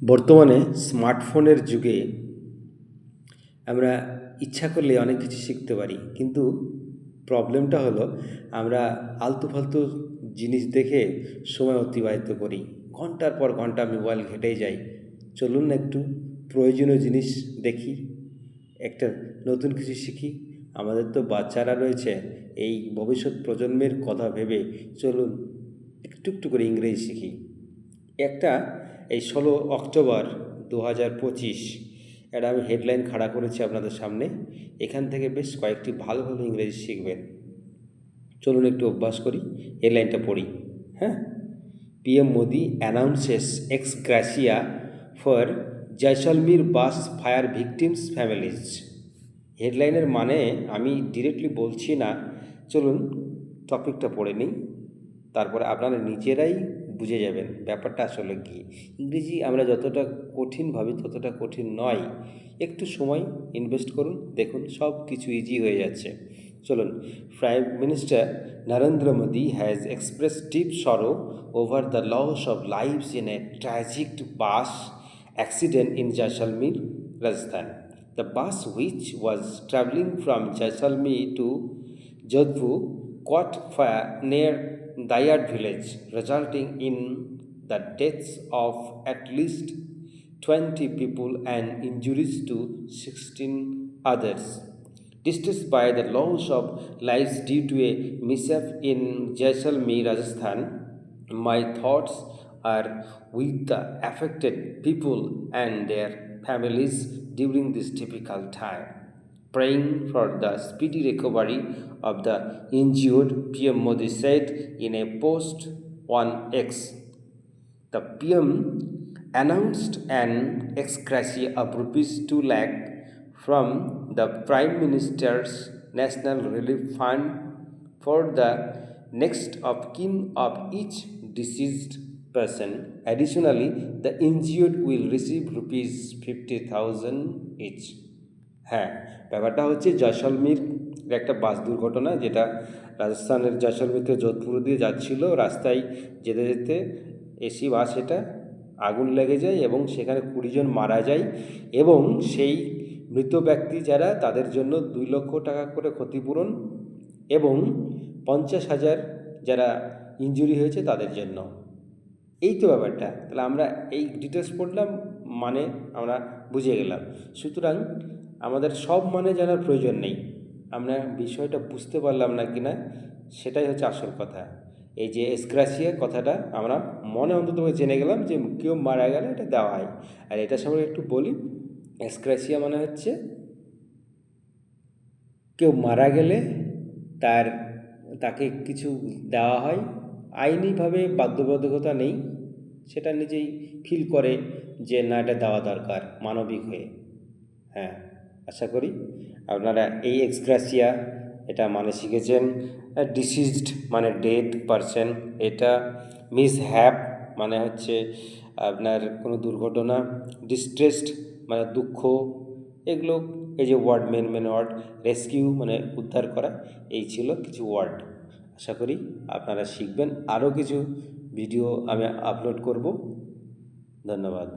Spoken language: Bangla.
বর্তমানে স্মার্টফোনের যুগে আমরা ইচ্ছা করলে অনেক কিছু শিখতে পারি, কিন্তু প্রবলেমটা হলো আমরা আলতু ফালতু জিনিস দেখে সময় অতিবাহিত করি। ঘন্টার পর ঘন্টা মোবাইল ঘেঁটেই যাই। চলুন না একটু প্রয়োজনীয় জিনিস দেখি, একটা নতুন কিছু শিখি। আমাদের তো বাচ্চারা রয়েছে, এই ভবিষ্যৎ প্রজন্মের কথা ভেবে চলুন একটু একটু করে ইংরেজি শিখি। একটা এই 16 অক্টোবর 2025 একটা আমি হেডলাইন খাড়া করেছি আপনাদের সামনে। এখান থেকে বেশ কয়েকটি ভালো ভালো ইংরেজি শিখবেন। চলুন একটু অভ্যাস করি, হেডলাইনটা পড়ি। হ্যাঁ, PM Modi announces ex gratia for Jaisalmer bus fire victims families. হেডলাইনের মানে আমি ডিরেক্টলি বলছি না, চলুন টপিকটা পড়ে নিই, তারপরে আপনারা নিজেরাই বুঝে যাবেন ব্যাপারটা আসলে কী। ইংরেজি আমরা যতটা কঠিন ভাবি ততটা কঠিন নয়। একটু সময় ইনভেস্ট করুন, দেখুন সব কিছু ইজি হয়ে যাচ্ছে। চলুন। Prime minister Narendra Modi has express deep sorrow over the loss of lives in a tragic bus accident in Jaisalmer, Rajasthan. The bus, which was traveling from Jaisalmer to Jodhpur, caught fire near Dayad village, resulting in the deaths of at least 20 people and injuries to 16 others. Distressed by the loss of lives due to a mishap in Jaisalmer, Rajasthan, my thoughts are with the affected people and their families during this difficult time. Praying for the speedy recovery of the injured, PM Modi said in a post on X. The PM announced an ex gratia of rupees 2 lakh from the Prime Minister's National Relief Fund for the next of kin of each deceased person. Additionally, the injured will receive rupees 50,000 each. হ্যাঁ, ব্যাপারটা হচ্ছে জয়সলমীর একটা বাস দুর্ঘটনা, যেটা রাজস্থানের জয়সলমীর থেকে যোধপুর দিয়ে যাচ্ছিল। রাস্তায় যেতে যেতে এসি বাস এটা আগুন লেগে যায় এবং সেখানে 20 জন মারা যায়, এবং সেই মৃত ব্যক্তি যারা তাদের জন্য 2 লক্ষ টাকা করে ক্ষতিপূরণ এবং 50,000 যারা ইনজুরি হয়েছে তাদের জন্য। এই তো ব্যাপারটা। তাহলে আমরা এই ডিটেলস পড়লাম, মানে আমরা বুঝে গেলাম। সুতরাং আমাদের সব মানে জানার প্রয়োজন নেই, আমরা বিষয়টা বুঝতে পারলাম না কি না সেটাই হচ্ছে আসল কথা। এই যে এসগ্রাসিয়া কথাটা আমরা মনে অন্তত জেনে গেলাম যে কেউ মারা গেলে এটা দেওয়া হয়। আর এটা সম্পর্কে একটু বলি। এসগ্রাসিয়া মানে হচ্ছে কেউ মারা গেলে তাকে কিছু দেওয়া হয়, আইনিভাবে বাধ্যবাধকতা নেই, সেটা নিজেই ফিল করে যে না এটা দেওয়া দরকার মানবিক হয়ে। হ্যাঁ, আশা করি আপনারা এই এক্সগ্রাসিয়া এটা মানে শিখেছেন। ডিসিজড মানে ডেড পারসন, এটা মিসহ্যাপ মানে হচ্ছে আপনার কোনো দুর্ঘটনা, ডিস্ট্রেসড মানে দুঃখ, এগুলো এই যে ওয়ার্ড মেন ওয়ার্ড। রেস্কিউ মানে উদ্ধার করা। এই ছিল কিছু ওয়ার্ড। আশা করি আপনারা শিখবেন। আরও কিছু ভিডিও আমি আপলোড করব। ধন্যবাদ।